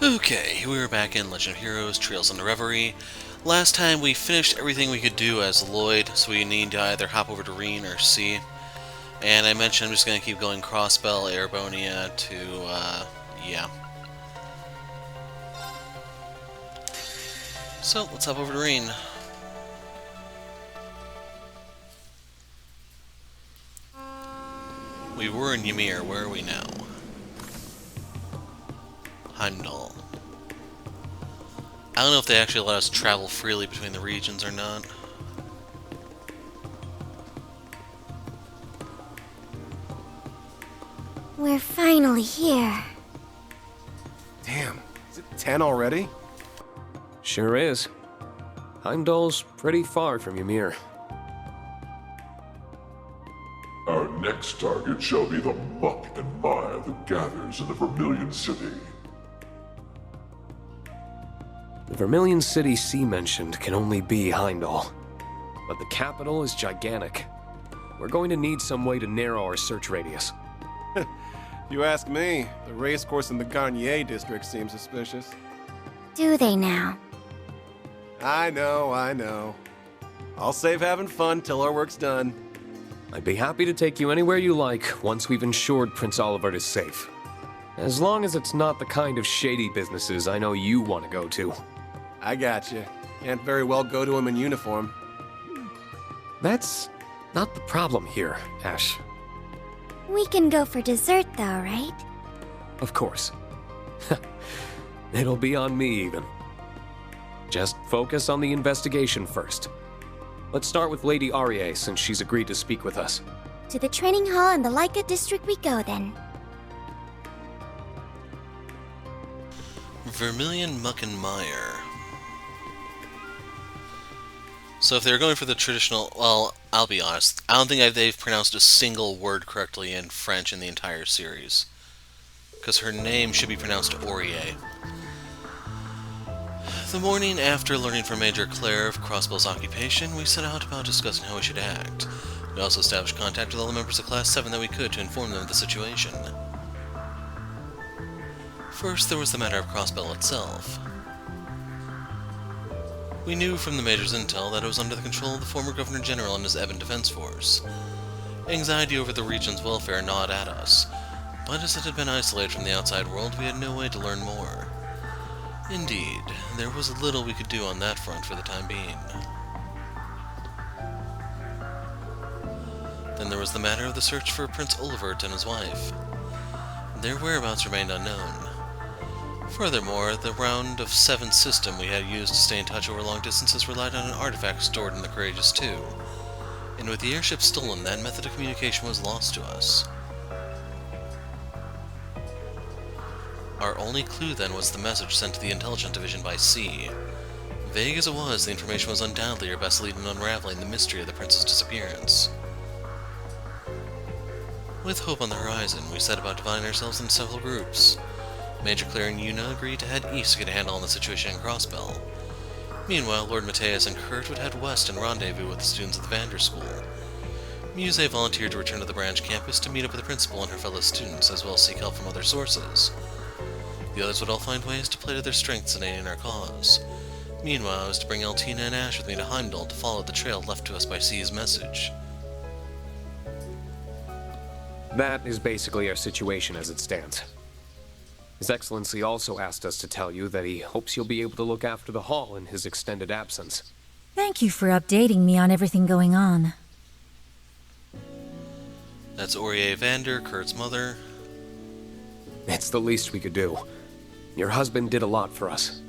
Okay, we're back in Legend of Heroes, Trails on the Reverie. Last time we finished everything we could do as Lloyd, so we need to either hop over to Rean or C. And I mentioned I'm just going to keep going Crossbell, Airbonia to, yeah. So, let's hop over to Rean. We were in Ymir, where are we now? Heimdallr. I don't know if they actually let us travel freely between the regions or not. We're finally here. Damn, is it 10 already? Sure is. Heimdallr's pretty far from Ymir. Our next target shall be the muck and mire that gathers in the Vermilion City. The Vermilion City C mentioned can only be Heimdallr. But the capital is gigantic. We're going to need some way to narrow our search radius. You ask me, the racecourse in the Garnier district seems suspicious. Do they now? I know. I'll save having fun till our work's done. I'd be happy to take you anywhere you like once we've ensured Prince Olivert is safe. As long as it's not the kind of shady businesses I know you want to go to. I got you. Can't very well go to him in uniform. That's not the problem here, Ash. We can go for dessert though, right? Of course. It'll be on me, even. Just focus on the investigation first. Let's start with Lady Arie, since she's agreed to speak with us. To the training hall in the Leica district we go then. Vermilion Muck and Mire. So if they're going for the traditional... Well, I'll be honest. I don't think they've pronounced a single word correctly in French in the entire series. Because her name should be pronounced Aurier. The morning after learning from Major Claire of Crossbell's occupation, we set out about discussing how we should act. We also established contact with all the members of Class 7 that we could to inform them of the situation. First, there was the matter of Crossbell itself. We knew from the Major's intel that it was under the control of the former Governor General and his Ebon Defense Force. Anxiety over the region's welfare gnawed at us, but as it had been isolated from the outside world, we had no way to learn more. Indeed, there was little we could do on that front for the time being. Then there was the matter of the search for Prince Olivert and his wife. Their whereabouts remained unknown. Furthermore, the round of 7 system we had used to stay in touch over long distances relied on an artifact stored in the Courageous II. And with the airship stolen, that method of communication was lost to us. Our only clue then was the message sent to the Intelligence Division by C. Vague as it was, the information was undoubtedly our best lead in unraveling the mystery of the prince's disappearance. With hope on the horizon, we set about dividing ourselves into several groups. Major Claire and Yuna agreed to head east to get a handle on the situation in Crossbell. Meanwhile, Lord Matthias and Kurt would head west and rendezvous with the students at the Vander School. Muse volunteered to return to the branch campus to meet up with the principal and her fellow students, as well as seek help from other sources. The others would all find ways to play to their strengths in aiding our cause. Meanwhile, I was to bring Altina and Ash with me to Heimdallr to follow the trail left to us by C's message. That is basically our situation as it stands. His Excellency also asked us to tell you that he hopes you'll be able to look after the hall in his extended absence. Thank you for updating me on everything going on. That's Aurier Vander, Kurt's mother. It's the least we could do. Your husband did a lot for us.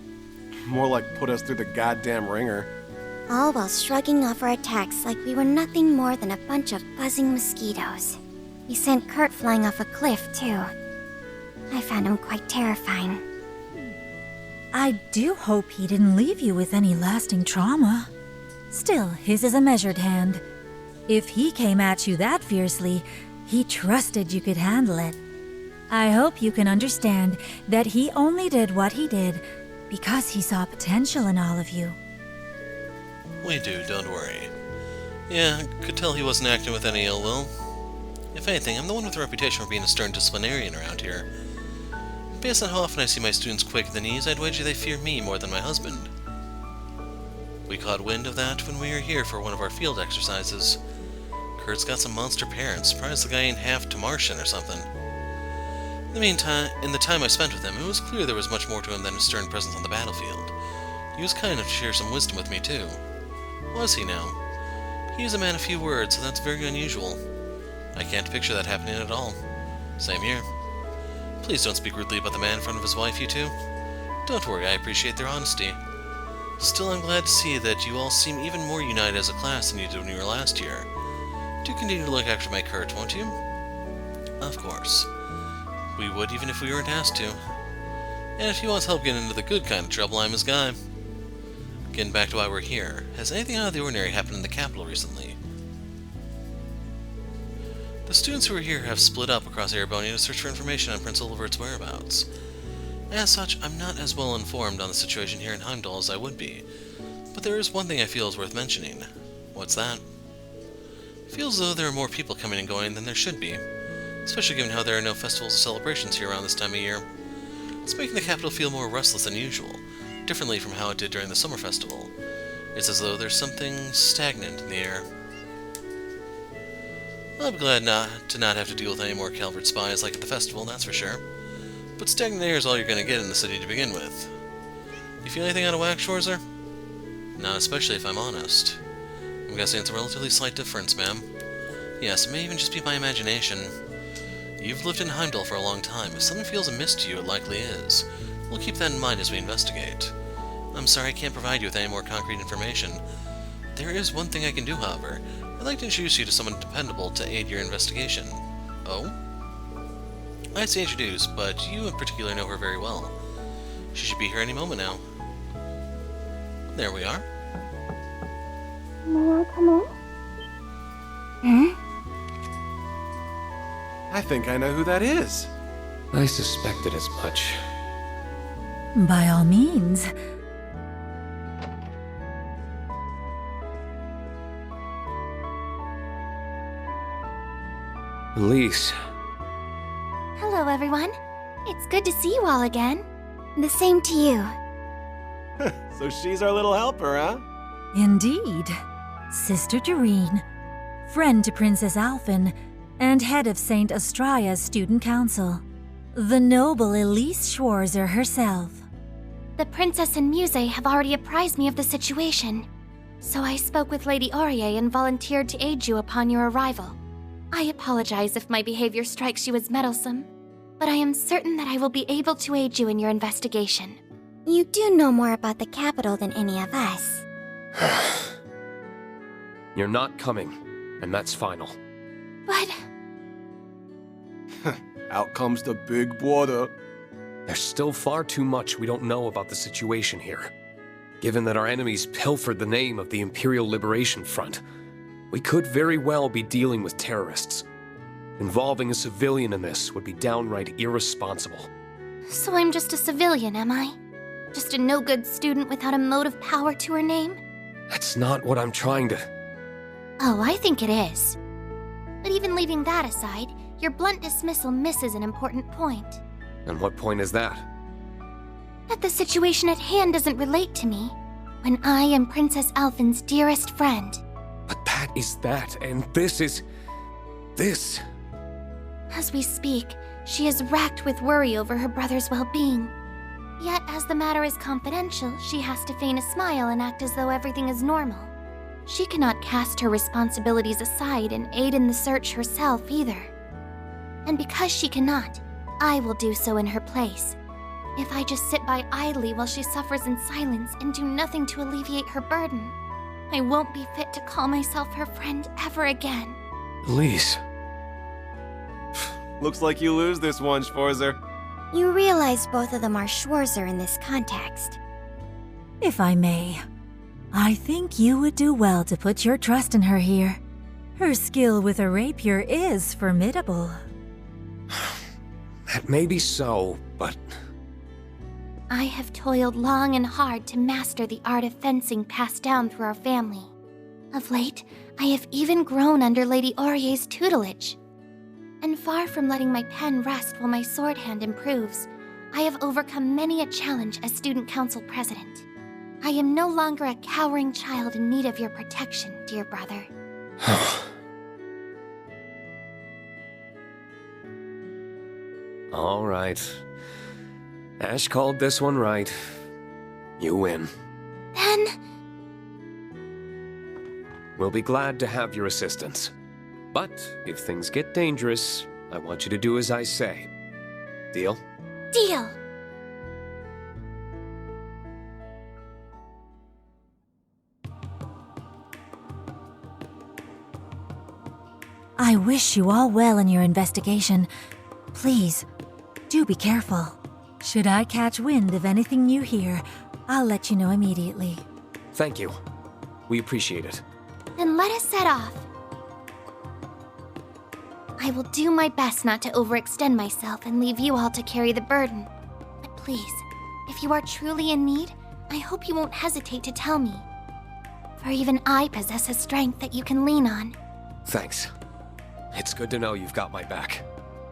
More like put us through the goddamn ringer. All while shrugging off our attacks like we were nothing more than a bunch of buzzing mosquitoes. We sent Kurt flying off a cliff, too. I found him quite terrifying. I do hope he didn't leave you with any lasting trauma. Still, his is a measured hand. If he came at you that fiercely, he trusted you could handle it. I hope you can understand that he only did what he did because he saw potential in all of you. We do, don't worry. Yeah, could tell he wasn't acting with any ill will. If anything, I'm the one with a reputation for being a stern disciplinarian around here. Based on how often I see my students quake at the knees, I'd wager they fear me more than my husband. We caught wind of that when we were here for one of our field exercises. Kurt's got some monster parents, surprised the guy ain't half to Martian or something. In the time I spent with him, it was clear there was much more to him than his stern presence on the battlefield. He was kind enough to share some wisdom with me, too. Was he now? He is a man of few words, so that's very unusual. I can't picture that happening at all. Same here. Please don't speak rudely about the man in front of his wife, you two. Don't worry, I appreciate their honesty. Still, I'm glad to see that you all seem even more united as a class than you did when you were last year. Do continue to look after my Kurt, won't you? Of course. We would even if we weren't asked to. And if he wants help getting into the good kind of trouble, I'm his guy. Getting back to why we're here, has anything out of the ordinary happened in the capital recently? The students who are here have split up across Erebonia to search for information on Prince Olivert's whereabouts. As such, I'm not as well informed on the situation here in Heimdallr as I would be, but there is one thing I feel is worth mentioning. What's that? Feels as though there are more people coming and going than there should be, especially given how there are no festivals or celebrations here around this time of year. It's making the capital feel more restless than usual, differently from how it did during the summer festival. It's as though there's something stagnant in the air. I'll be glad to not have to deal with any more Calvert spies like at the festival, that's for sure. But stagnant air is all you're going to get in the city to begin with. You feel anything out of whack, Schwarzer? Not especially if I'm honest. I'm guessing it's a relatively slight difference, ma'am. Yes, it may even just be my imagination. You've lived in Heimdallr for a long time. If something feels amiss to you, it likely is. We'll keep that in mind as we investigate. I'm sorry I can't provide you with any more concrete information. There is one thing I can do, however. I'd like to introduce you to someone dependable to aid your investigation. Oh? I'd say introduce, but you in particular know her very well. She should be here any moment now. There we are. May I come in? I think I know who that is. I suspected as much. By all means. Elise. Hello, everyone. It's good to see you all again. The same to you. So she's our little helper, huh? Indeed. Sister to Rean, friend to Princess Alphen, and head of St. Astraya's student council. The noble Elise Schwarzer herself. The princess and Muse have already apprised me of the situation. So I spoke with Lady Aurier and volunteered to aid you upon your arrival. I apologize if my behavior strikes you as meddlesome, but I am certain that I will be able to aid you in your investigation. You do know more about the capital than any of us. You're not coming, and that's final. But Out comes the big brother. There's still far too much we don't know about the situation here. Given that our enemies pilfered the name of the Imperial Liberation Front, we could very well be dealing with terrorists. Involving a civilian in this would be downright irresponsible. so I'm just a civilian, am I? Just a no-good student without a mote of power to her name? That's not what I'm trying to... Oh, I think it is. But even leaving that aside, your blunt dismissal misses an important point. And what point is that? That the situation at hand doesn't relate to me, when I am Princess Alphen's dearest friend. But that is that, and this is... this. As we speak, she is racked with worry over her brother's well-being. Yet, as the matter is confidential, she has to feign a smile and act as though everything is normal. She cannot cast her responsibilities aside and aid in the search herself either. And because she cannot, I will do so in her place. If I just sit by idly while she suffers in silence and do nothing to alleviate her burden, I won't be fit to call myself her friend ever again. Elise. Looks like you lose this one, Schwarzer. You realize both of them are Schwarzer in this context. If I may, I think you would do well to put your trust in her here. Her skill with a rapier is formidable. That may be so, but... I have toiled long and hard to master the art of fencing passed down through our family. Of late, I have even grown under Lady Aurier's tutelage. And far from letting my pen rest while my sword hand improves, I have overcome many a challenge as student council president. I am no longer a cowering child in need of your protection, dear brother. All right. Ash called this one right. You win. Then... We'll be glad to have your assistance. But if things get dangerous, I want you to do as I say. Deal? Deal! I wish you all well in your investigation. Please, do be careful. Should I catch wind of anything you hear, I'll let you know immediately. Thank you. We appreciate it. Then let us set off. I will do my best not to overextend myself and leave you all to carry the burden. But please, if you are truly in need, I hope you won't hesitate to tell me. For even I possess a strength that you can lean on. Thanks. It's good to know you've got my back.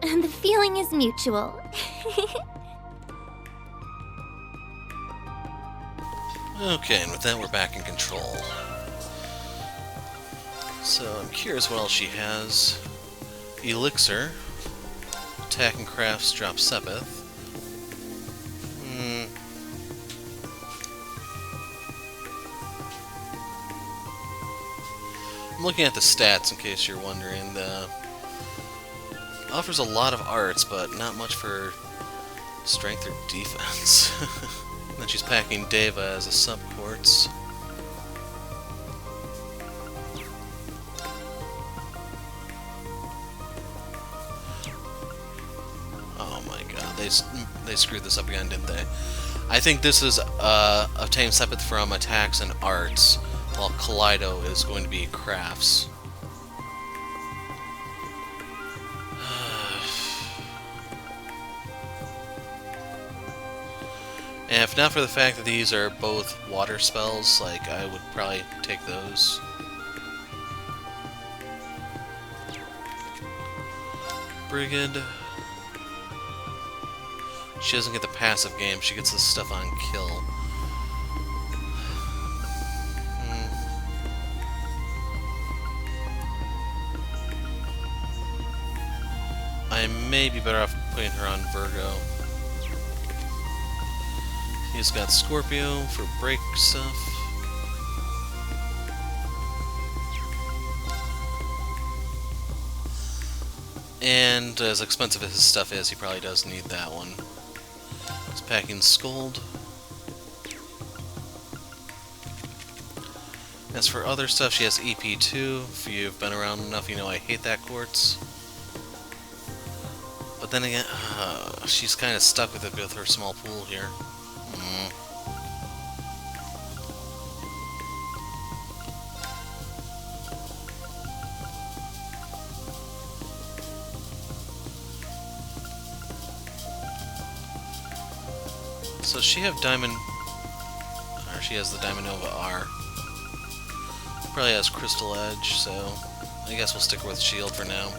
And the feeling is mutual. Okay, and with that we're back in control. So I'm curious what else she has. Elixir. Attack and crafts drop Sepith. I'm looking at the stats in case you're wondering. Offers a lot of arts, but not much for strength or defense. Then she's packing Deva as a sub-quartz. Oh my god, they screwed this up again, didn't they? I think this is obtain Sepith from attacks and arts, while Kaleido is going to be crafts. And if not for the fact that these are both water spells, like, I would probably take those. Brigand. She doesn't get the passive game, she gets this stuff on kill. I may be better off putting her on Virgo. He's got Scorpio for break stuff. And as expensive as his stuff is, he probably does need that one. He's packing Scold. As for other stuff, she has EP2. If you've been around enough, you know I hate that quartz. But then again, she's kind of stuck with it with her small pool here. So she have Diamond, or she has the Diamond Nova R. Probably has Crystal Edge, so I guess we'll stick with Shield for now.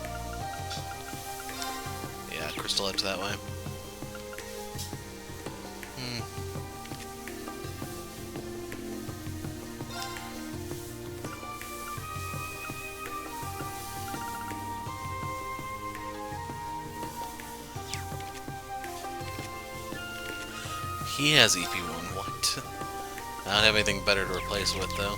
Yeah, Crystal Edge that way. He has EP1, what? I don't have anything better to replace with, though.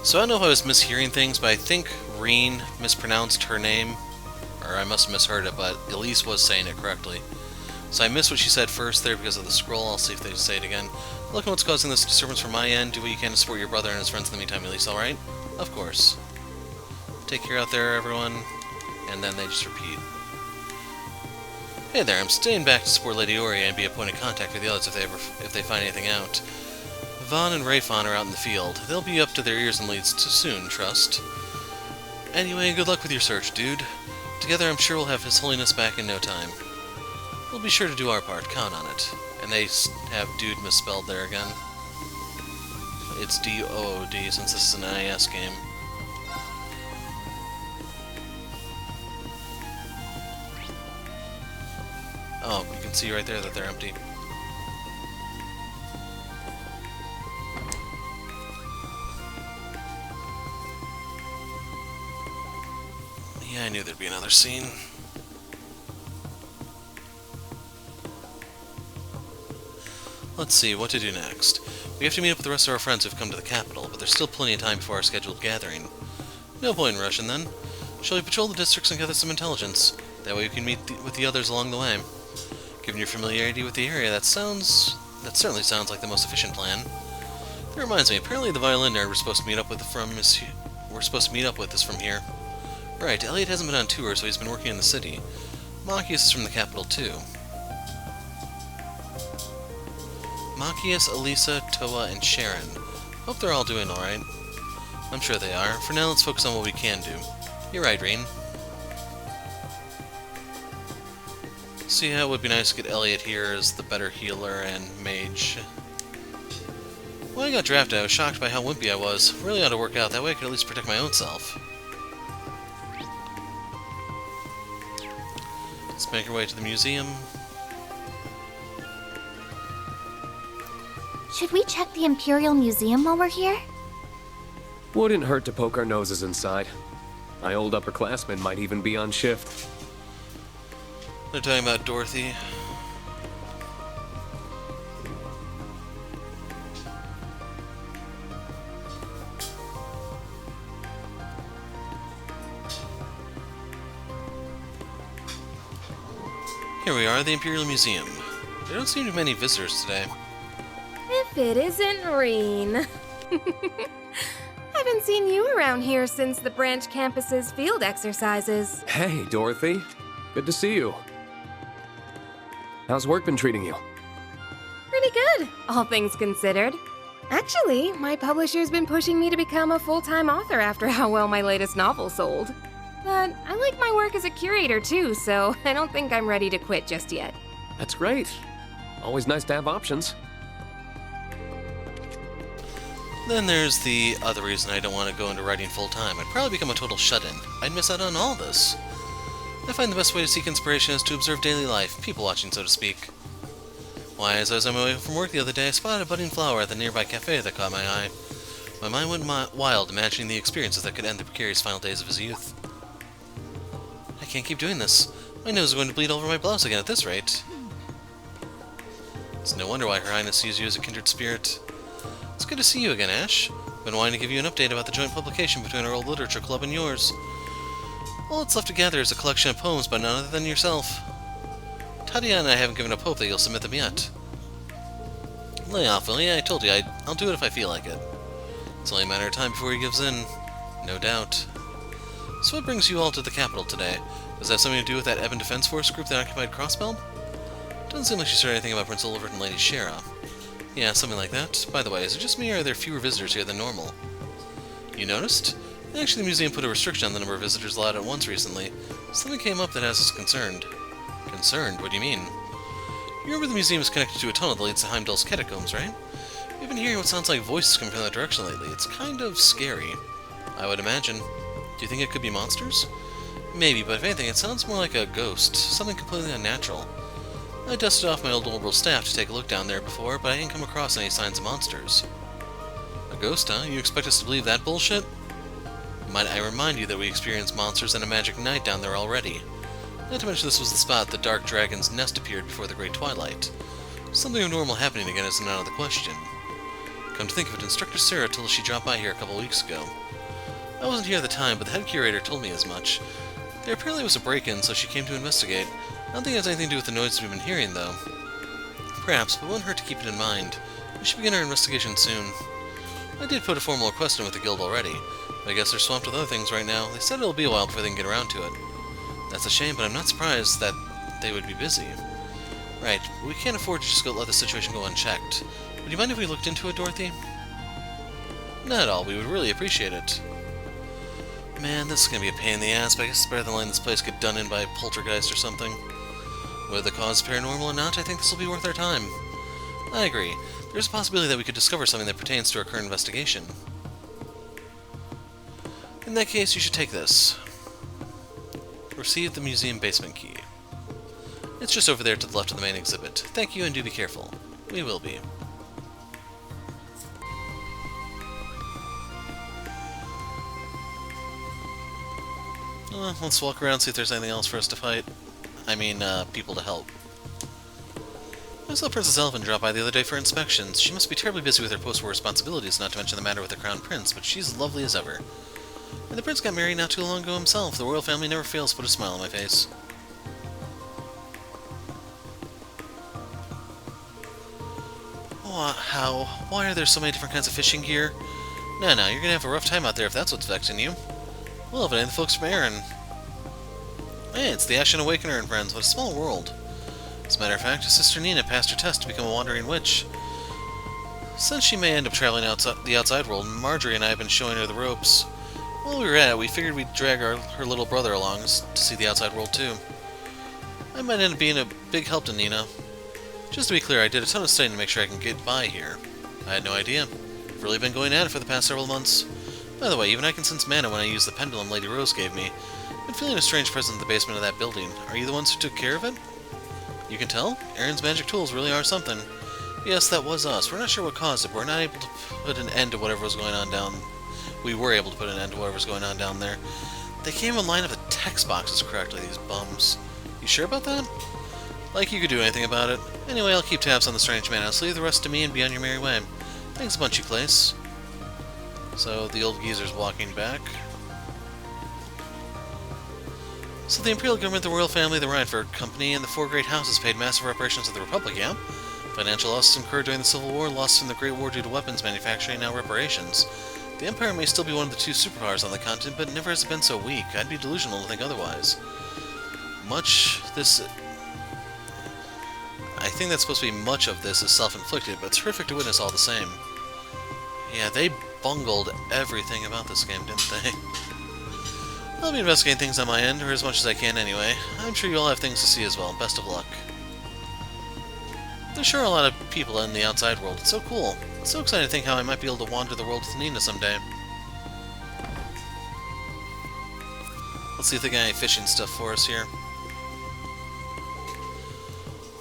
So I don't know if I was mishearing things, but I think Rean mispronounced her name. Or I must have misheard it, but Elise was saying it correctly. So I missed what she said first there because of the scroll. I'll see if they say it again. Look at what's causing this disturbance from my end. Do what you can to support your brother and his friends in the meantime, Elise, alright? Of course. Take care out there, everyone. And then they just repeat. Hey there, I'm staying back to support Lady Ori and be a point of contact for the others if they find anything out. Vaughn and Rayfon are out in the field. They'll be up to their ears in leads soon, trust. Anyway, good luck with your search, dude. Together I'm sure we'll have His Holiness back in no time. We'll be sure to do our part, count on it. And they have dude misspelled there again. It's D-O-O-D since this is an NIS game. Oh, you can see right there that they're empty. Yeah, I knew there'd be another scene. Let's see, what to do next. We have to meet up with the rest of our friends who've come to the capital, but there's still plenty of time before our scheduled gathering. No point in rushing then. Shall we patrol the districts and gather some intelligence? That way we can meet with the others along the way. Given your familiarity with the area, that certainly sounds like the most efficient plan. That reminds me, apparently the violin nerd we're supposed to meet up with is from here. Right, Elliot hasn't been on tour, so he's been working in the city. Machias is from the capital too. Machias, Elisa, Toa, and Sharon. Hope they're all doing alright. I'm sure they are. For now, let's focus on what we can do. You're right, Rean. See how it would be nice to get Elliot here as the better healer and mage. When I got drafted, I was shocked by how wimpy I was. Really ought to work out, that way I could at least protect my own self. Let's make our way to the museum. Should we check the Imperial Museum while we're here? Wouldn't hurt to poke our noses inside. My old upperclassmen might even be on shift. They're talking about Dorothy. Here we are, the Imperial Museum. There don't seem to be many visitors today. If it isn't Rean. Haven't seen you around here since the branch campus's field exercises. Hey, Dorothy. Good to see you. How's work been treating you? Pretty good, all things considered. Actually, my publisher's been pushing me to become a full-time author after how well my latest novel sold. But I like my work as a curator too, so I don't think I'm ready to quit just yet. That's great. Always nice to have options. Then there's the other reason I don't want to go into writing full-time. I'd probably become a total shut-in. I'd miss out on all this. I find the best way to seek inspiration is to observe daily life, people watching, so to speak. Why, as I was on my way from work the other day, I spotted a budding flower at the nearby cafe that caught my eye. My mind went wild, imagining the experiences that could end the precarious final days of his youth. I can't keep doing this. My nose is going to bleed over my blouse again at this rate. It's no wonder why Her Highness sees you as a kindred spirit. It's good to see you again, Ash. Been wanting to give you an update about the joint publication between our old literature club and yours. All that's left to gather is a collection of poems by none other than yourself. Tadia and I haven't given up hope that you'll submit them yet. Lay off, will ya? I told you, I'll do it if I feel like it. It's only a matter of time before he gives in. No doubt. So what brings you all to the capital today? Does that have something to do with that Ebon Defense Force group that occupied Crossbell? Doesn't seem like she said anything about Prince Olivert and Lady Shara. Yeah, something like that. By the way, is it just me or are there fewer visitors here than normal? You noticed? Actually, the museum put a restriction on the number of visitors allowed at once recently. Something came up that has us concerned. Concerned? What do you mean? You remember the museum is connected to a tunnel that leads to Heimdallr's catacombs, right? We've been hearing what sounds like voices coming from that direction lately. It's kind of scary. I would imagine. Do you think it could be monsters? Maybe, but if anything, it sounds more like a ghost. Something completely unnatural. I dusted off my old orbital staff to take a look down there before, but I didn't come across any signs of monsters. A ghost, huh? You expect us to believe that bullshit? Might I remind you that we experienced monsters and a magic night down there already. Not to mention this was the spot the Dark Dragon's nest appeared before the Great Twilight. Something abnormal happening again isn't out of the question. Come to think of it, Instructor Sarah told us she dropped by here a couple weeks ago. I wasn't here at the time, but the head curator told me as much. There apparently was a break-in, so she came to investigate. I don't think it has anything to do with the noises we've been hearing, though. Perhaps, but it wouldn't hurt to keep it in mind. We should begin our investigation soon. I did put a formal request in with the guild already, but I guess they're swamped with other things right now. They said it'll be a while before they can get around to it. That's a shame, but I'm not surprised that they would be busy. Right, but we can't afford to just let the situation go unchecked. Would you mind if we looked into it, Dorothy? Not at all, we would really appreciate it. Man, this is gonna be a pain in the ass, but I guess it's better than letting this place get done in by a poltergeist or something. Whether the cause is paranormal or not, I think this will be worth our time. I agree. There's a possibility that we could discover something that pertains to our current investigation. In that case, you should take this. Receive the museum basement key. It's just over there to the left of the main exhibit. Thank you, and do be careful. We will be. Let's walk around and see if there's anything else for us to fight. I mean, people to help. I saw Princess Elvin drop by the other day for inspections. She must be terribly busy with her post-war responsibilities, not to mention the matter with the Crown Prince, but she's lovely as ever. And the Prince got married not too long ago himself. The royal family never fails to put a smile on my face. How? Why are there so many different kinds of fishing gear? No, you're gonna have a rough time out there if that's what's vexing you. Well, if it ain't the folks from Erin. Hey, it's the Ashen Awakener and friends. What a small world. As a matter of fact, his sister Nina passed her test to become a wandering witch. Since she may end up traveling the outside world, Marjorie and I have been showing her the ropes. While we were at it, we figured we'd drag her little brother along to see the outside world too. I might end up being a big help to Nina. Just to be clear, I did a ton of studying to make sure I can get by here. I had no idea. I've really been going at it for the past several months. By the way, even I can sense mana when I use the pendulum Lady Rose gave me. I've been feeling a strange presence in the basement of that building. Are you the ones who took care of it? You can tell? Erin's magic tools really are something. Yes, that was us. We're not sure what caused it, but we're not able to put an end to whatever was going on down... We were able to put an end to whatever was going on down there. They came in line of the text boxes correctly, these bums. You sure about that? Like you could do anything about it. Anyway, I'll keep tabs on the strange man. I'll leave the rest to me and be on your merry way. Thanks a bunch, you place. So, the old geezer's walking back. So the Imperial Government, the Royal Family, the Reinford Company, and the four great houses paid massive reparations to the Republic, yeah? Financial losses incurred during the Civil War, losses in the Great War due to weapons manufacturing, now reparations. The Empire may still be one of the two superpowers on the continent, but never has it been so weak. I'd be delusional to think otherwise. I think that's supposed to be much of this is self-inflicted, but it's terrific to witness all the same. Yeah, they bungled everything about this game, didn't they? I'll be investigating things on my end, or as much as I can anyway. I'm sure you all have things to see as well. Best of luck. There's sure a lot of people in the outside world. It's so cool. It's so exciting to think how I might be able to wander the world with Nina someday. Let's see if they got any fishing stuff for us here.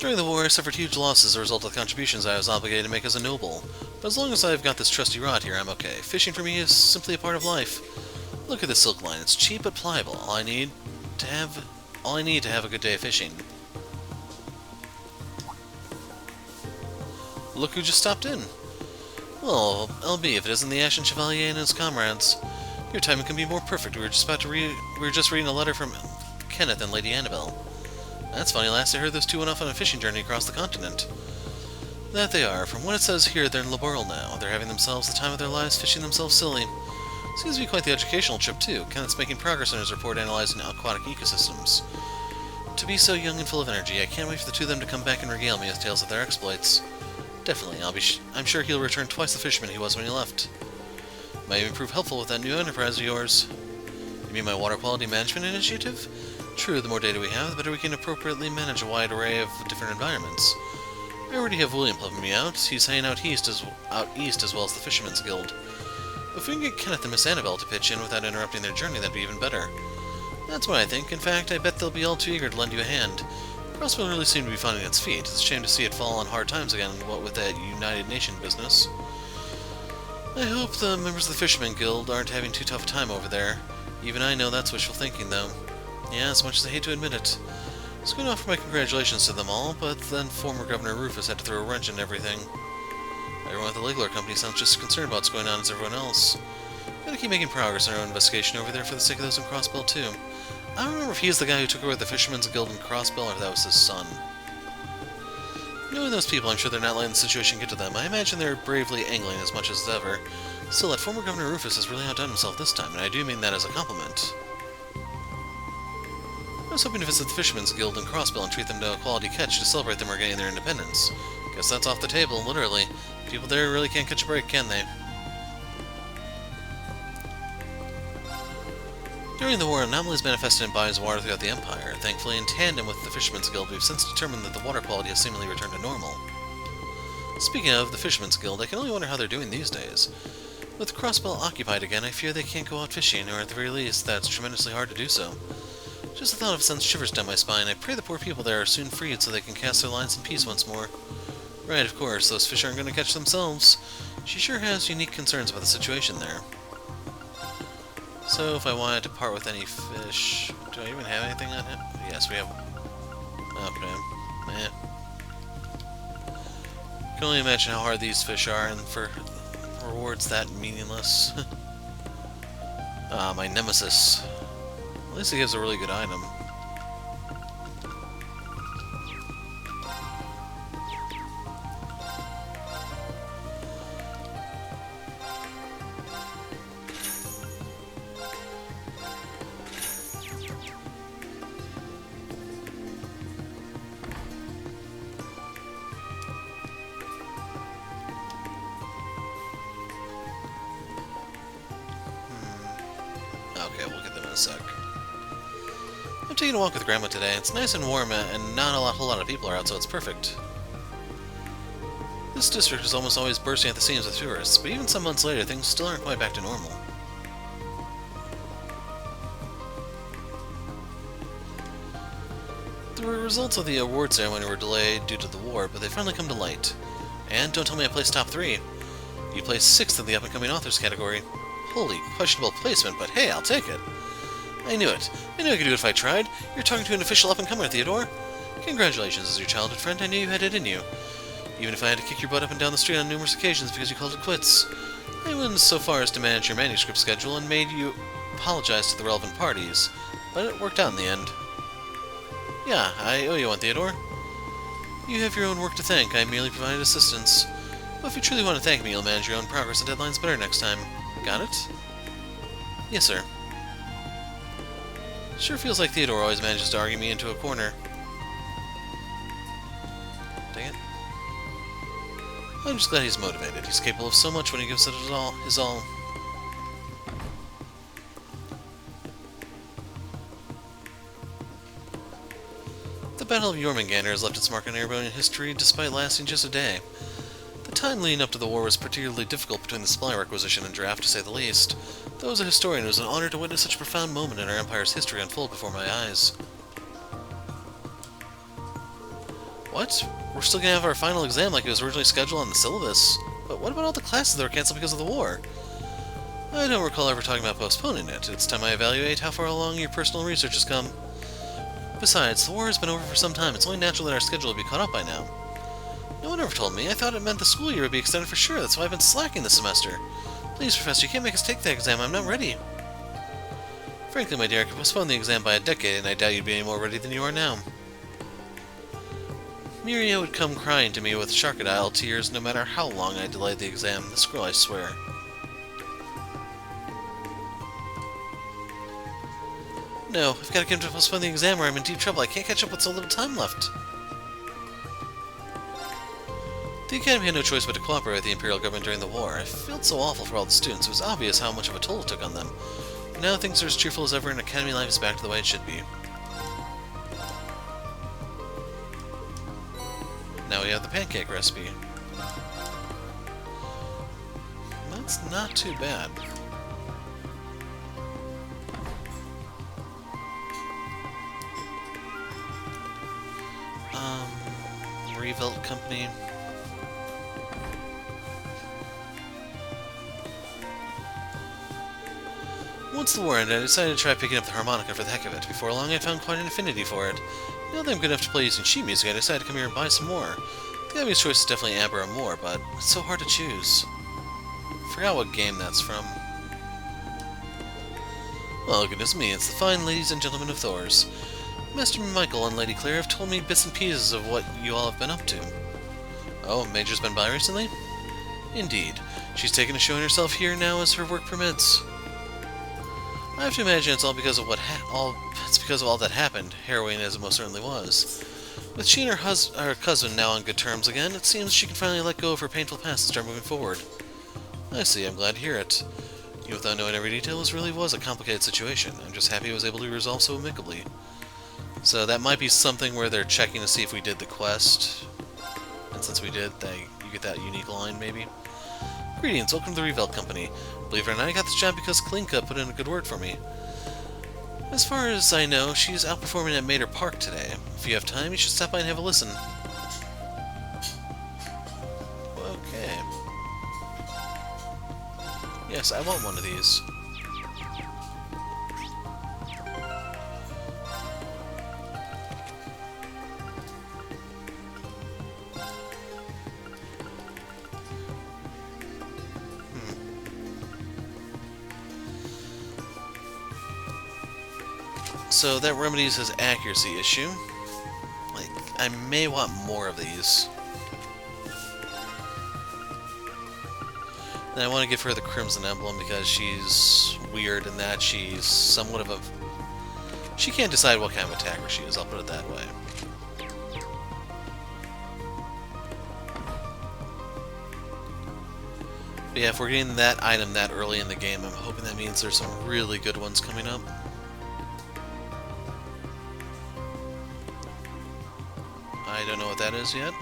During the war, I suffered huge losses as a result of the contributions I was obligated to make as a noble. But as long as I've got this trusty rod here, I'm okay. Fishing for me is simply a part of life. Look at this silk line. It's cheap but pliable. All I need to have a good day of fishing. Look who just stopped in. Well, LB, if it isn't the Ashen Chevalier and his comrades. Your timing can be more perfect. We were just reading a letter from Kenneth and Lady Annabelle. That's funny, last I heard those two went off on a fishing journey across the continent. That they are. From what it says here, they're in Laboral now. They're having themselves the time of their lives, fishing themselves silly. Seems to be quite the educational trip, too. Kenneth's making progress in his report analyzing aquatic ecosystems. To be so young and full of energy, I can't wait for the two of them to come back and regale me with tales of their exploits. Definitely, I'm sure he'll return twice the fisherman he was when he left. Might even prove helpful with that new enterprise of yours. You mean my water quality management initiative? True, the more data we have, the better we can appropriately manage a wide array of different environments. I already have William helping me out. He's hanging out east as well as the Fisherman's Guild. If we can get Kenneth and Miss Annabelle to pitch in without interrupting their journey, that'd be even better. That's what I think. In fact, I bet they'll be all too eager to lend you a hand. Crossbell really seemed to be finding its feet. It's a shame to see it fall on hard times again, what with that United Nation business. I hope the members of the Fisherman Guild aren't having too tough a time over there. Even I know that's wishful thinking, though. Yeah, as much as I hate to admit it. I was going to offer my congratulations to them all, but then former Governor Rufus had to throw a wrench in everything. Everyone at the Heimdallr company sounds just as concerned about what's going on as everyone else. Gotta keep making progress in our own investigation over there for the sake of those in Crossbell, too. I don't remember if he's the guy who took over the Fisherman's Guild in Crossbell, or if that was his son. Knowing those people, I'm sure they're not letting the situation get to them. I imagine they're bravely angling as much as ever. Still, that former Governor Rufus has really outdone himself this time, and I do mean that as a compliment. I was hoping to visit the Fisherman's Guild in Crossbell and treat them to a quality catch to celebrate them regaining their independence. Guess that's off the table, literally. People there really can't catch a break, can they? During the war, anomalies manifested in bodies of water throughout the Empire. Thankfully, in tandem with the Fisherman's Guild, we've since determined that the water quality has seemingly returned to normal. Speaking of the Fisherman's Guild, I can only wonder how they're doing these days. With Crossbell occupied again, I fear they can't go out fishing, or at the very least, that's tremendously hard to do so. Just the thought of it sends shivers down my spine. I pray the poor people there are soon freed so they can cast their lines in peace once more. Right, of course, those fish aren't going to catch themselves. She sure has unique concerns about the situation there. So, if I wanted to part with any fish... Do I even have anything on it? Yes, we have... Okay. Can only imagine how hard these fish are, and for rewards that meaningless. My nemesis. At least it gives a really good item. Okay, we'll get them in a sec. I'm taking a walk with Grandma today. It's nice and warm, and not a whole lot of people are out, so it's perfect. This district is almost always bursting at the seams with tourists, but even some months later, things still aren't quite back to normal. The results of the award ceremony were delayed due to the war, but they finally come to light. And don't tell me I placed top 3. You placed 6th in the up-and-coming authors category. Holy, questionable placement, but hey, I'll take it. I knew it. I knew I could do it if I tried. You're talking to an official up-and-comer, Theodore. Congratulations as your childhood friend. I knew you had it in you. Even if I had to kick your butt up and down the street on numerous occasions because you called it quits. I went so far as to manage your manuscript schedule and made you apologize to the relevant parties, but it worked out in the end. Yeah, I owe you one, Theodore. You have your own work to thank. I merely provided assistance. But if you truly want to thank me, you'll manage your own progress and deadlines better next time. Got it? Yes, sir. Sure feels like Theodore always manages to argue me into a corner. Dang it. I'm just glad he's motivated. He's capable of so much when he gives it his all. The Battle of Jormungandr has left its mark on Erebonian history despite lasting just a day. The time leading up to the war was particularly difficult between the supply requisition and draft, to say the least. Though as a historian, it was an honor to witness such a profound moment in our empire's history unfold before my eyes. What? We're still gonna have our final exam like it was originally scheduled on the syllabus. But what about all the classes that were canceled because of the war? I don't recall ever talking about postponing it. It's time I evaluate how far along your personal research has come. Besides, the war has been over for some time. It's only natural that our schedule would be caught up by now. No one ever told me. I thought it meant the school year would be extended for sure. That's why I've been slacking this semester. Please, Professor, you can't make us take that exam. I'm not ready. Frankly, my dear, I could postpone the exam by a decade, and I doubt you'd be any more ready than you are now. Miria would come crying to me with crocodile tears no matter how long I delayed the exam. This girl, I swear. No, I've got to get him to postpone the exam or I'm in deep trouble. I can't catch up with so little time left. The Academy had no choice but to cooperate with the Imperial government during the war. I felt so awful for all the students. It was obvious how much of a toll it took on them. But now things are as cheerful as ever and Academy life is back to the way it should be. Now we have the pancake recipe. That's not too bad. Reverie Company. Once the war ended, I decided to try picking up the harmonica for the heck of it. Before long, I found quite an affinity for it. Now that I'm good enough to play using sheet music, I decided to come here and buy some more. The obvious choice is definitely Amber or Moore, but it's so hard to choose. Forgot what game that's from. Well, goodness me, it's the fine ladies and gentlemen of Thor's. Master Michael and Lady Claire have told me bits and pieces of what you all have been up to. Oh, Major's been by recently? Indeed. She's taken to showing herself here now as her work permits. I have to imagine it's all because of all that happened, harrowing as it most certainly was. With she and her cousin now on good terms again, it seems she can finally let go of her painful past and start moving forward. I see, I'm glad to hear it. Even without knowing every detail, this really was a complicated situation. I'm just happy it was able to be resolved so amicably. So that might be something where they're checking to see if we did the quest. And since we did, you get that unique line, maybe? Greetings, welcome to the Reverie Company. Believe it or not, I got this job because Klinka put in a good word for me. As far as I know, she's out performing at Mater Park today. If you have time, you should stop by and have a listen. Okay. Yes, I want one of these. So that remedies his accuracy issue. Like, I may want more of these. And I want to give her the Crimson Emblem because she's weird in that she's somewhat of a... She can't decide what kind of attacker she is, I'll put it that way. But yeah, if we're getting that item that early in the game, I'm hoping that means there's some really good ones coming up. I don't know what that is yet.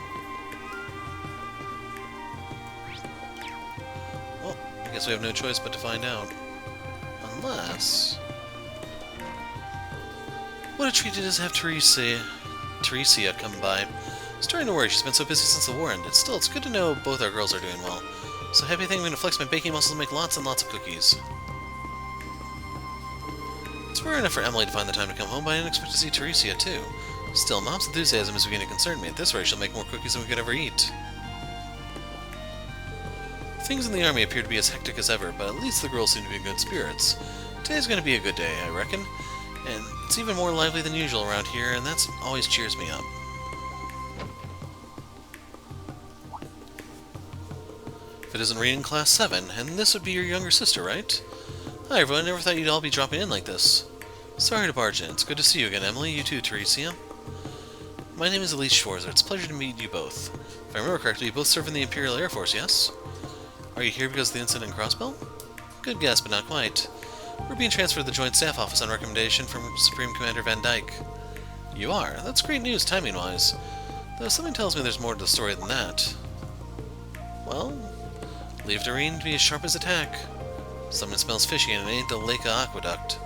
Well, I guess we have no choice but to find out. Unless... What a treat it is to have Teresia come by. Starting to worry, she's been so busy since the war ended. Still, it's good to know both our girls are doing well. So happy I think I'm going to flex my baking muscles and make lots and lots of cookies. It's rare enough for Emily to find the time to come home, but I didn't expect to see Teresia too. Still, Mom's enthusiasm is beginning to concern me. At this rate, she'll make more cookies than we could ever eat. Things in the army appear to be as hectic as ever, but at least the girls seem to be in good spirits. Today's going to be a good day, I reckon. And it's even more lively than usual around here, and that always cheers me up. If it isn't Rean in Class 7, and this would be your younger sister, right? Hi everyone, I never thought you'd all be dropping in like this. Sorry to barge in. It's good to see you again, Emily. You too, Teresia. My name is Elise Schwarzer. It's a pleasure to meet you both. If I remember correctly, you both serve in the Imperial Air Force, yes? Are you here because of the incident in Crossbell? Good guess, but not quite. We're being transferred to the Joint Staff Office on recommendation from Supreme Commander Van Dyke. You are? That's great news, timing-wise. Though something tells me there's more to the story than that. Well, leave Doreen to be as sharp as a tack. Something smells fishy, and it ain't the Lake Aqueduct.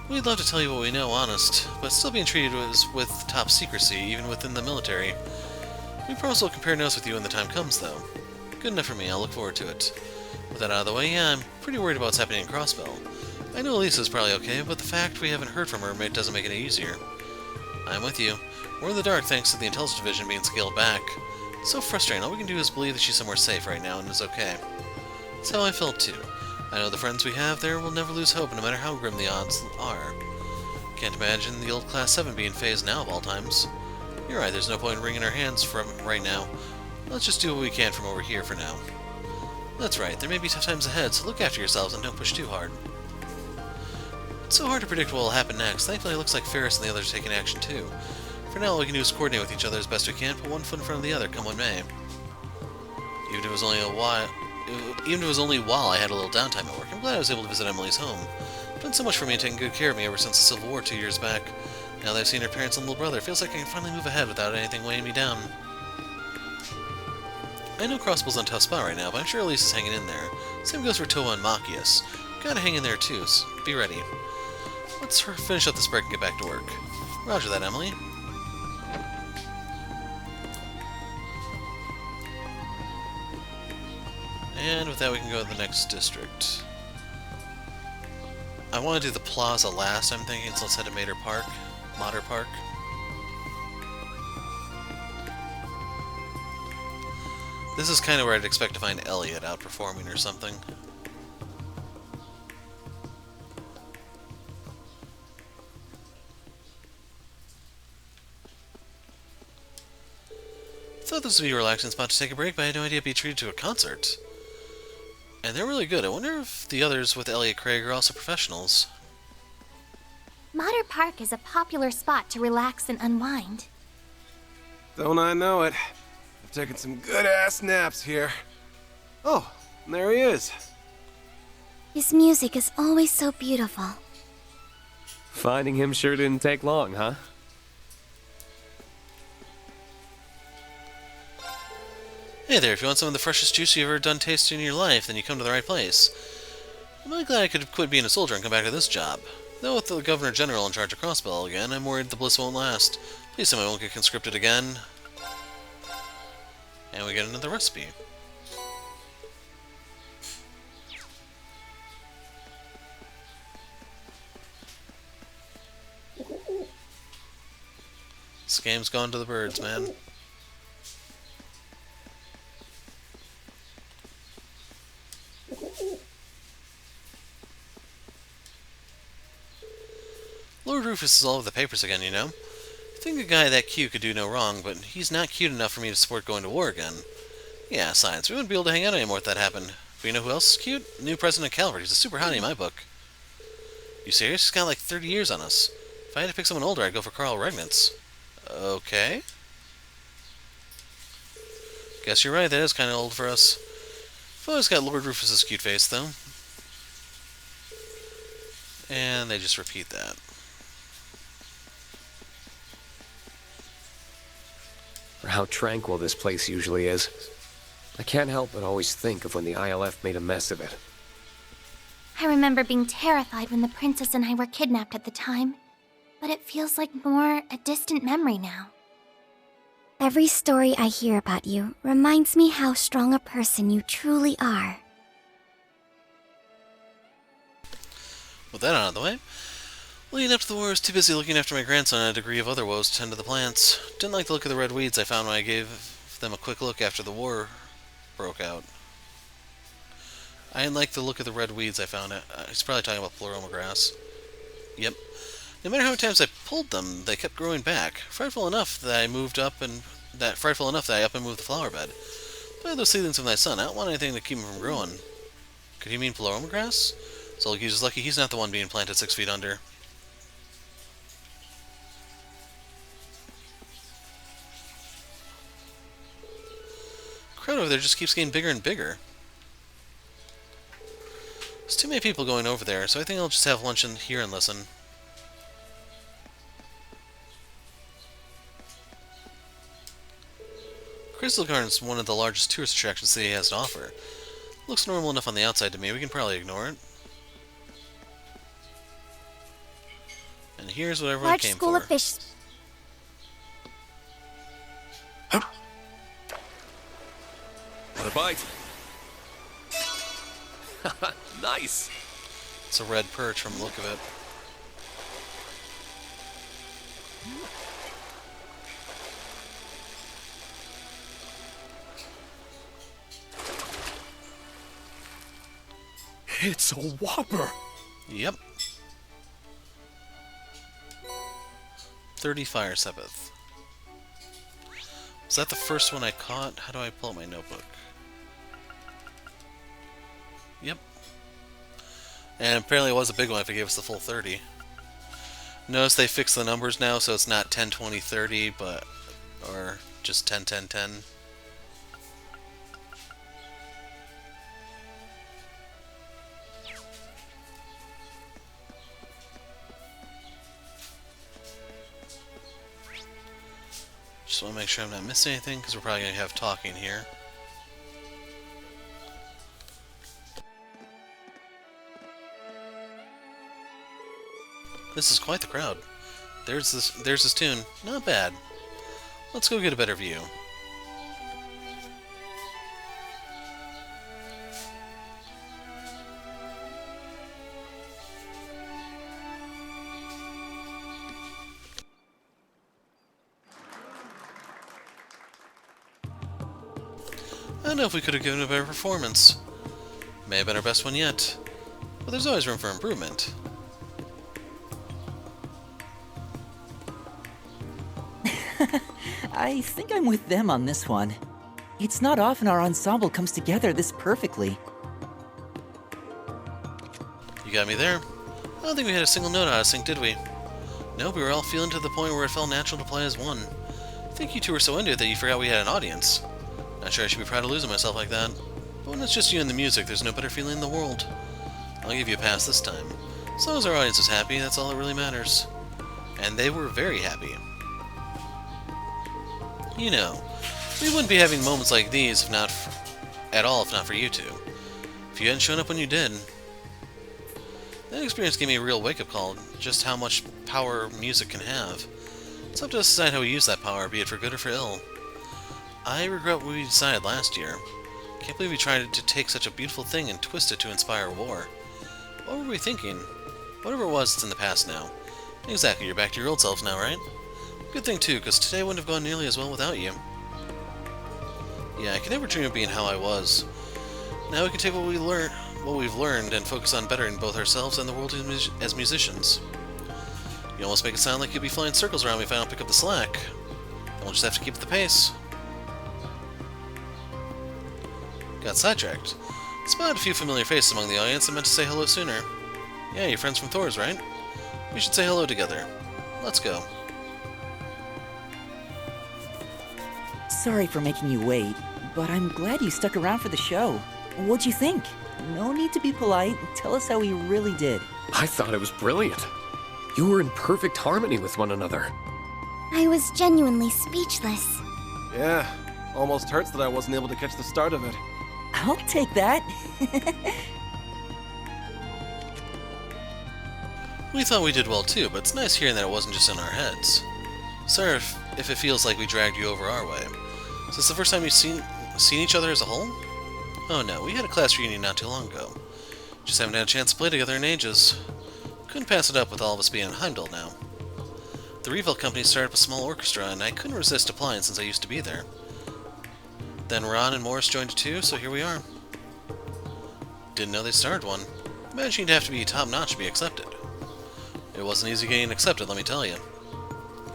We'd love to tell you what we know, honest, but still being treated with top secrecy, even within the military. We promise we'll compare notes with you when the time comes, though. Good enough for me, I'll look forward to it. With that out of the way, yeah, I'm pretty worried about what's happening in Crossbell. I know Elisa's probably okay, but the fact we haven't heard from her doesn't make it any easier. I'm with you. We're in the dark thanks to the Intelligence Division being scaled back. It's so frustrating, all we can do is believe that she's somewhere safe right now and is okay. That's how I felt too. I know the friends we have there will never lose hope, no matter how grim the odds are. Can't imagine the old Class 7 being phased now of all times. You're right, there's no point in wringing our hands from right now. Let's just do what we can from over here for now. That's right, there may be tough times ahead, so look after yourselves and don't push too hard. It's so hard to predict what will happen next. Thankfully it looks like Ferris and the others are taking action too. For now all we can do is coordinate with each other as best we can, put one foot in front of the other, come what may. Even if it was only a while I had a little downtime at work, I'm glad I was able to visit Emily's home. Done so much for me and taken good care of me ever since the Civil War 2 years back. Now that I've seen her parents and little brother, it feels like I can finally move ahead without anything weighing me down. I know Crossbell's on a tough spot right now, but I'm sure Elise is hanging in there. Same goes for Toa and Machias. Gotta hang in there too, so be ready. Let's finish up this break and get back to work. Roger that, Emily. And with that we can go to the next district. I want to do the plaza last, I'm thinking, so let's head to Mater Park. Mater Park. This is kind of where I'd expect to find Elliot out performing or something. Thought this would be a relaxing spot to take a break, but I had no idea it'd be treated to a concert. And they're really good. I wonder if the others with Elliot Craig are also professionals. Mater Park is a popular spot to relax and unwind. Don't I know it? I've taken some good-ass naps here. Oh, and there he is. His music is always so beautiful. Finding him sure didn't take long, huh? Hey there, if you want some of the freshest juice you've ever done tasting in your life, then you come to the right place. I'm really glad I could have quit being a soldier and come back to this job. Though with the Governor General in charge of Crossbell again, I'm worried the bliss won't last. Please tell me I won't get conscripted again. And we get another recipe. This game's gone to the birds, man. Lord Rufus is all over the papers again, you know. I think a guy that cute could do no wrong, but he's not cute enough for me to support going to war again. Yeah, science, we wouldn't be able to hang out anymore if that happened. But you know who else is cute? The new president of Calvert. He's a super hottie in my book. You serious? He's got like 30 years on us. If I had to pick someone older, I'd go for Carl Regnitz. Okay. Guess you're right, that is kind of old for us. I've always got Lord Rufus's cute face, though. And they just repeat that. For how tranquil this place usually is. I can't help but always think of when the ILF made a mess of it. I remember being terrified when the princess and I were kidnapped at the time, but it feels like more a distant memory now. Every story I hear about you reminds me how strong a person you truly are. With that out of the way, leading up to the war, I was too busy looking after my grandson and a degree of other woes to tend to the plants. Didn't like the look of the red weeds I found when I gave them a quick look after the war broke out. I didn't like the look of the red weeds I found. He's probably talking about Pleroma grass. Yep. No matter how many times I pulled them, they kept growing back. Frightful enough that I up and moved the flower bed. But those seedlings of my son, I don't want anything to keep them from growing. Could he mean Pleroma grass? So he's lucky he's not the one being planted 6 feet under. Crowd over there just keeps getting bigger and bigger. There's too many people going over there, so I think I'll just have lunch in here and listen. Crystal Garden is one of the largest tourist attractions the city has to offer. Looks normal enough on the outside to me, we can probably ignore it. And here's what everyone came for. Large school of fish. Want a bite? Nice! It's a red perch from the look of it. It's a whopper! Yep. 30 fire sepith. Was that the first one I caught? How do I pull out my notebook? Yep. And apparently it was a big one if it gave us the full 30. Notice they fixed the numbers now, so it's not 10, 20, 30, but... or just 10, 10, 10. Just want to make sure I'm not missing anything, because we're probably going to have talking here. This is quite the crowd. There's this tune. Not bad. Let's go get a better view. I don't know if we could have given a better performance. May have been our best one yet. But there's always room for improvement. I think I'm with them on this one. It's not often our ensemble comes together this perfectly. You got me there. I don't think we had a single note out of sync, did we? Nope, we were all feeling to the point where it felt natural to play as one. I think you two were so into it that you forgot we had an audience. Not sure I should be proud of losing myself like that. But when it's just you and the music, there's no better feeling in the world. I'll give you a pass this time. As long as our audience is happy, that's all that really matters. And they were very happy. You know, we wouldn't be having moments like these if not for you two. If you hadn't shown up when you did. That experience gave me a real wake-up call, just how much power music can have. It's up to us to decide how we use that power, be it for good or for ill. I regret what we decided last year. Can't believe we tried to take such a beautiful thing and twist it to inspire war. What were we thinking? Whatever it was, it's in the past now. Exactly, you're back to your old self now, right? Good thing too, because today wouldn't have gone nearly as well without you. Yeah, I could never dream of being how I was. Now we can take what we've learned and focus on bettering both ourselves and the world as musicians. You almost make it sound like you'll be flying circles around me if I don't pick up the slack. Then we'll just have to keep the pace. Got sidetracked. Spotted a few familiar faces among the audience and meant to say hello sooner. Yeah, you're friends from Thor's, right? We should say hello together. Let's go. Sorry for making you wait, but I'm glad you stuck around for the show. What'd you think? No need to be polite. Tell us how we really did. I thought it was brilliant. You were in perfect harmony with one another. I was genuinely speechless. Yeah, almost hurts that I wasn't able to catch the start of it. I'll take that. We thought we did well too, but it's nice hearing that it wasn't just in our heads. Sorry if it feels like we dragged you over our way. Is this the first time you've seen each other as a whole? Oh no, we had a class reunion not too long ago. Just haven't had a chance to play together in ages. Couldn't pass it up with all of us being in Heimdallr now. The Reverie company started up a small orchestra, and I couldn't resist applying since I used to be there. Then Ron and Morris joined too, so here we are. Didn't know they started one. Imagine you'd have to be top-notch to be accepted. It wasn't easy getting accepted, let me tell you.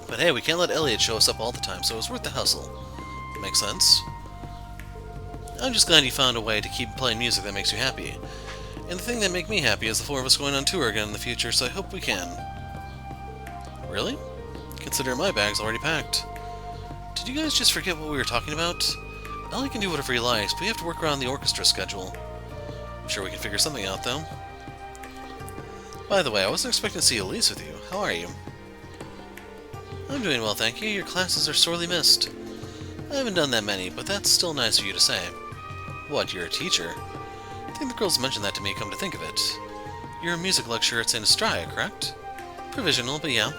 But hey, we can't let Elliot show us up all the time, so it was worth the hustle. Makes sense. I'm just glad you found a way to keep playing music that makes you happy. And the thing that makes me happy is the four of us going on tour again in the future, so I hope we can. Really? Consider my bag's already packed. Did you guys just forget what we were talking about? Ellie can do whatever he likes, but we have to work around the orchestra schedule. I'm sure we can figure something out, though. By the way, I wasn't expecting to see Elise with you. How are you? I'm doing well, thank you. Your classes are sorely missed. I haven't done that many, but that's still nice of you to say. What, you're a teacher? I think the girls mentioned that to me, come to think of it. You're a music lecturer at St. Estrella, correct? Provisional, but yeah.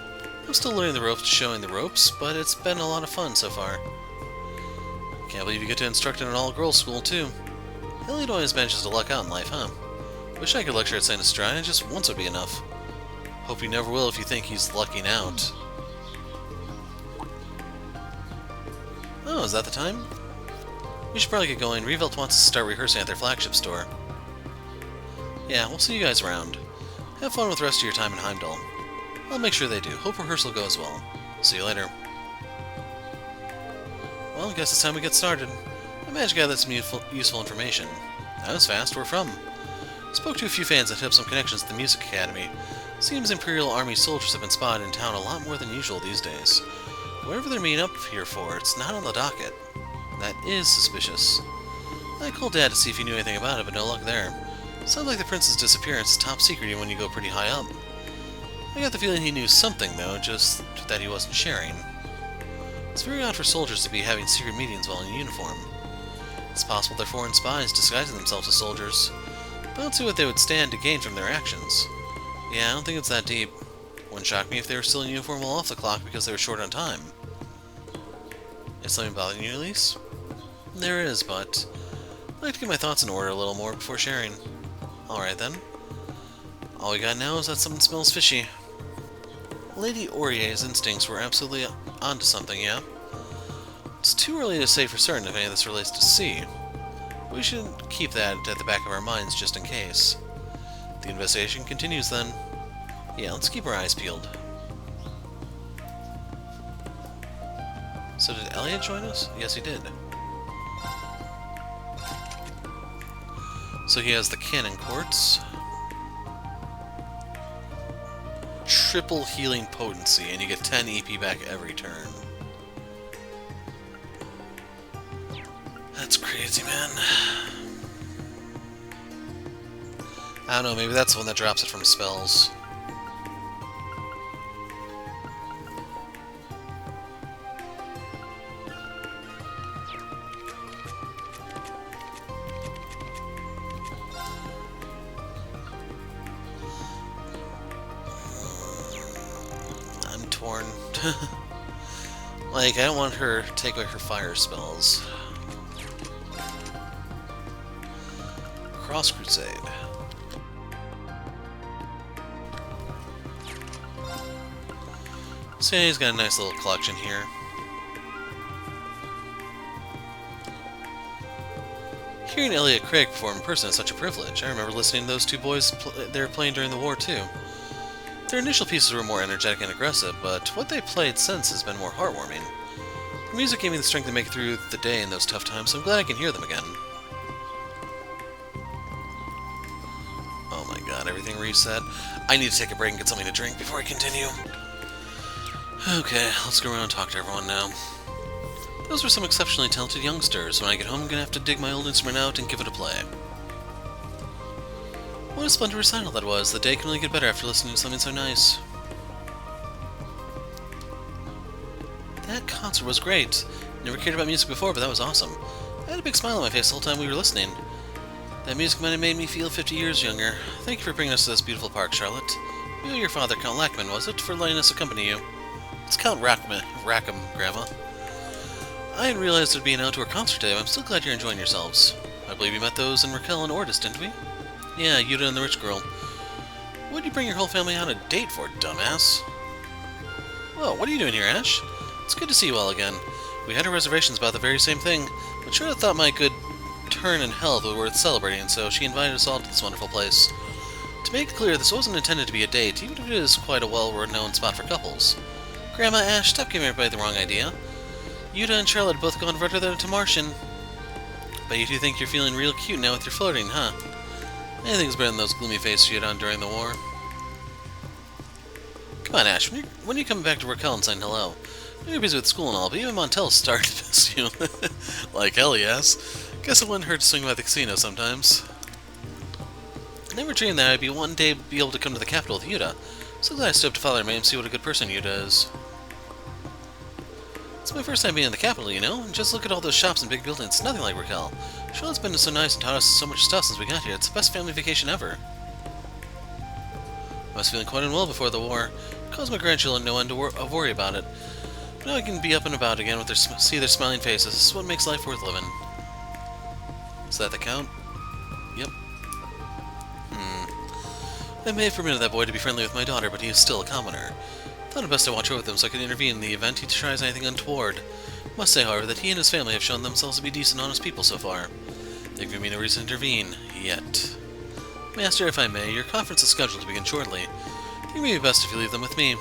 I'm still learning the ropes, showing the ropes, but it's been a lot of fun so far. Can't believe you get to instruct in an all-girls school, too. Elliot always manages to luck out in life, huh? Wish I could lecture at St. Estrella, just once would be enough. Hope you never will if you think he's lucking out. Oh, is that the time? We should probably get going. Reverie wants to start rehearsing at their flagship store. Yeah, we'll see you guys around. Have fun with the rest of your time in Heimdallr. I'll make sure they do. Hope rehearsal goes well. See you later. Well, I guess it's time we get started. I managed to gather some useful information. That was fast. Where from? Spoke to a few fans that have some connections to the Music Academy. Seems Imperial Army soldiers have been spotted in town a lot more than usual these days. Whatever they're meeting up here for, it's not on the docket. That is suspicious. I called Dad to see if he knew anything about it, but no luck there. Sounds like the prince's disappearance is top secret even when you go pretty high up. I got the feeling he knew something, though, just that he wasn't sharing. It's very odd for soldiers to be having secret meetings while in uniform. It's possible they're foreign spies disguising themselves as soldiers, but I don't see what they would stand to gain from their actions. Yeah, I don't think it's that deep. Wouldn't shock me if they were still in uniform while off the clock because they were short on time. Is something bothering you, Elise? There is, but I'd like to get my thoughts in order a little more before sharing. Alright then. All we got now is that something smells fishy. Lady Aurier's instincts were absolutely onto something, yeah? It's too early to say for certain if any of this relates to C. We should keep that at the back of our minds just in case. The investigation continues then. Yeah, let's keep our eyes peeled. So did Elliot join us? Yes, he did. So he has the cannon quartz. Triple healing potency, and you get 10 EP back every turn. That's crazy, man. I don't know, maybe that's the one that drops it from spells. Like, I don't want her to take away her fire spells. Cross Crusade. So yeah, he's got a nice little collection here. Hearing Elliot Craig perform in person is such a privilege. I remember listening to those two boys they were playing during the war, too. Their initial pieces were more energetic and aggressive, but what they played since has been more heartwarming. The music gave me the strength to make it through the day in those tough times, so I'm glad I can hear them again. Oh my god, everything reset. I need to take a break and get something to drink before I continue. Okay, let's go around and talk to everyone now. Those were some exceptionally talented youngsters. When I get home, I'm gonna have to dig my old instrument out and give it a play. What a splendid recital that was. The day can only get better after listening to something so nice. That concert was great. Never cared about music before, but that was awesome. I had a big smile on my face the whole time we were listening. That music might have made me feel 50 years younger. Thank you for bringing us to this beautiful park, Charlotte. You and your father, Count Lackman, was it, for letting us accompany you? It's Count Rackham, Grandma. I didn't realize there'd be an outdoor concert today, but I'm still glad you're enjoying yourselves. I believe you met those in Raquel and Ordis, didn't we? Yeah, Yuta and the rich girl. What'd you bring your whole family on a date for, dumbass? Whoa, what are you doing here, Ash? It's good to see you all again. We had our reservations about the very same thing, but Charlotte thought my good turn in health was worth celebrating, so she invited us all to this wonderful place. To make it clear, this wasn't intended to be a date, even if it is quite a well-known spot for couples. Grandma, Ash, stop giving everybody the wrong idea. Yuta and Charlotte both gone further to Martian. But you two think you're feeling real cute now with your flirting, huh? Anything's better than those gloomy faces you had on during the war. Come on, Ash, when are you coming back to Raquel and saying hello? I know you're busy with school and all, but even Montel's starting to miss you. Like hell, yes. Guess it wouldn't hurt to swing by the casino sometimes. I never dreamed that I'd one day be able to come to the capital with Yuta. So glad I stood up to Father May and see what a good person Yuta is. It's my first time being in the capital, you know? And just look at all those shops and big buildings. Nothing like Raquel. Charlotte's been so nice and taught us so much stuff since we got here. It's the best family vacation ever. I was feeling quite unwell before the war. It caused my grandchildren no end of worry about it. But now I can be up and about again with see their smiling faces. This is what makes life worth living. Is that the count? Yep. I may have permitted that boy to be friendly with my daughter, but he is still a commoner. Thought it best to watch over them so I could intervene in the event he tries anything untoward. Must say, however, that he and his family have shown themselves to be decent, honest people so far. They've given me no reason to intervene, yet. Master, if I may, your conference is scheduled to begin shortly. I think it may be best if you leave them with me.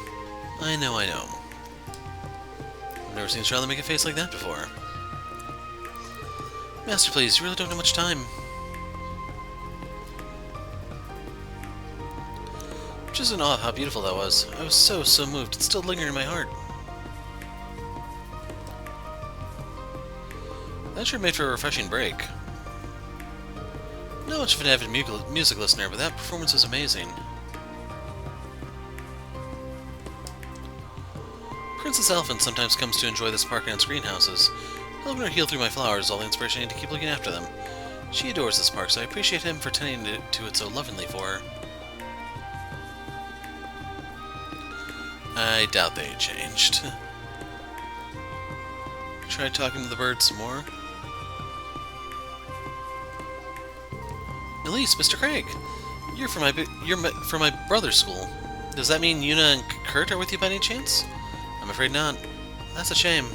I know. I've never seen Charlotte make a face like that before. Master, please, you really don't have much time. Just in awe of how beautiful that was. I was so moved. It's still lingering in my heart. That sure made for a refreshing break. Not much of an avid music listener, but that performance was amazing. Princess Elephant sometimes comes to enjoy this park and its greenhouses. Helping her heal through my flowers is all the inspiration I need to keep looking after them. She adores this park, so I appreciate him for tending to it so lovingly for her. I doubt they changed. Try talking to the birds some more. Elise, Mr. Craig! You're from my brother's school. Does that mean Yuna and Kurt are with you by any chance? I'm afraid not. That's a shame.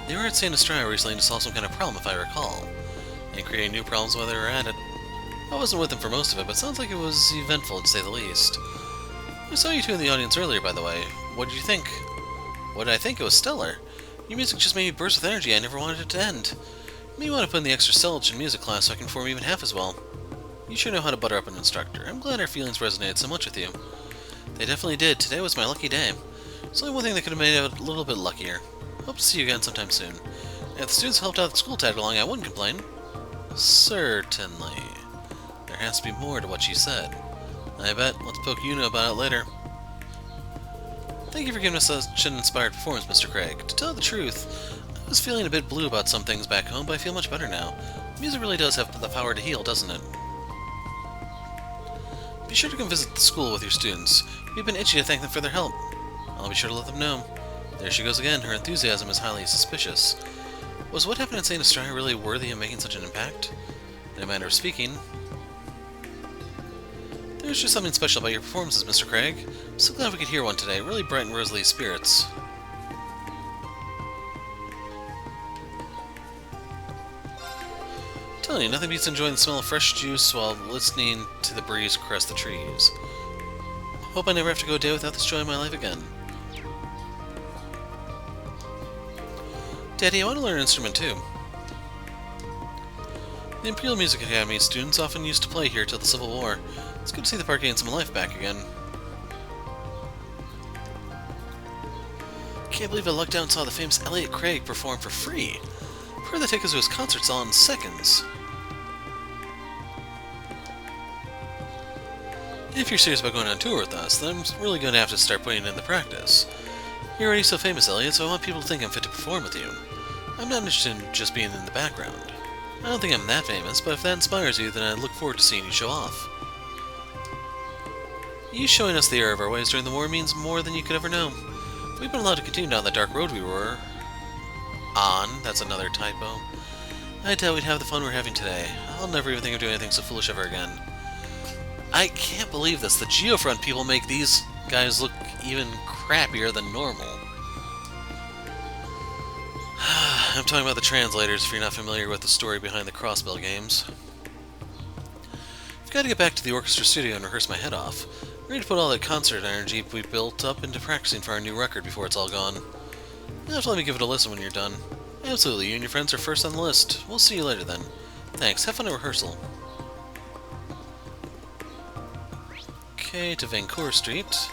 They were at St. Estrella recently to solve some kind of problem, if I recall. And creating new problems while they were at it. I wasn't with them for most of it, but sounds like it was eventful, to say the least. I saw you two in the audience earlier, by the way. What did you think? What did I think? It was stellar. Your music just made me burst with energy. I never wanted it to end. You may want to put in the extra syllabus in music class so I can perform even half as well. You sure know how to butter up an instructor. I'm glad our feelings resonated so much with you. They definitely did. Today was my lucky day. There's only one thing that could have made it a little bit luckier. Hope to see you again sometime soon. If the students helped out the school tag along, I wouldn't complain. Certainly. There has to be more to what she said. I bet. Let's poke Yuna about it later. Thank you for giving us such an inspired performance, Mr. Craig. To tell the truth, I was feeling a bit blue about some things back home, but I feel much better now. Music really does have the power to heal, doesn't it? Be sure to come visit the school with your students. We've been itching to thank them for their help. I'll be sure to let them know. There she goes again. Her enthusiasm is highly suspicious. Was what happened in St. Estrella really worthy of making such an impact? In a manner of speaking, there's just something special about your performances, Mr. Craig. I'm so glad we could hear one today. It really brightened Rosalie's spirits. Telling you, nothing beats enjoying the smell of fresh juice while listening to the breeze caress the trees. Hope I never have to go a day without this joy in my life again. Daddy, I want to learn an instrument too. The Imperial Music Academy students often used to play here till the Civil War. It's good to see the park gain some life back again. Can't believe I lucked out and saw the famous Elliot Craig perform for free. I've heard the tickets to his concerts all in seconds. If you're serious about going on tour with us, then I'm really going to have to start putting in the practice. You're already so famous, Elliot, so I want people to think I'm fit to perform with you. I'm not interested in just being in the background. I don't think I'm that famous, but if that inspires you, then I look forward to seeing you show off. You showing us the error of our ways during the war means more than you could ever know. If we'd been allowed to continue down that dark road we were on, that's another typo, I doubt we'd have the fun we're having today. I'll never even think of doing anything so foolish ever again. I can't believe this. The Geofront people make these guys look even crappier than normal. I'm talking about the translators if you're not familiar with the story behind the Crossbell games. I've got to get back to the orchestra studio and rehearse my head off. I'm ready to put all that concert energy we built up into practicing for our new record before it's all gone. You'll have to let me give it a listen when you're done. Absolutely, you and your friends are first on the list. We'll see you later then. Thanks, have fun at rehearsal. Okay, to Vancouver Street.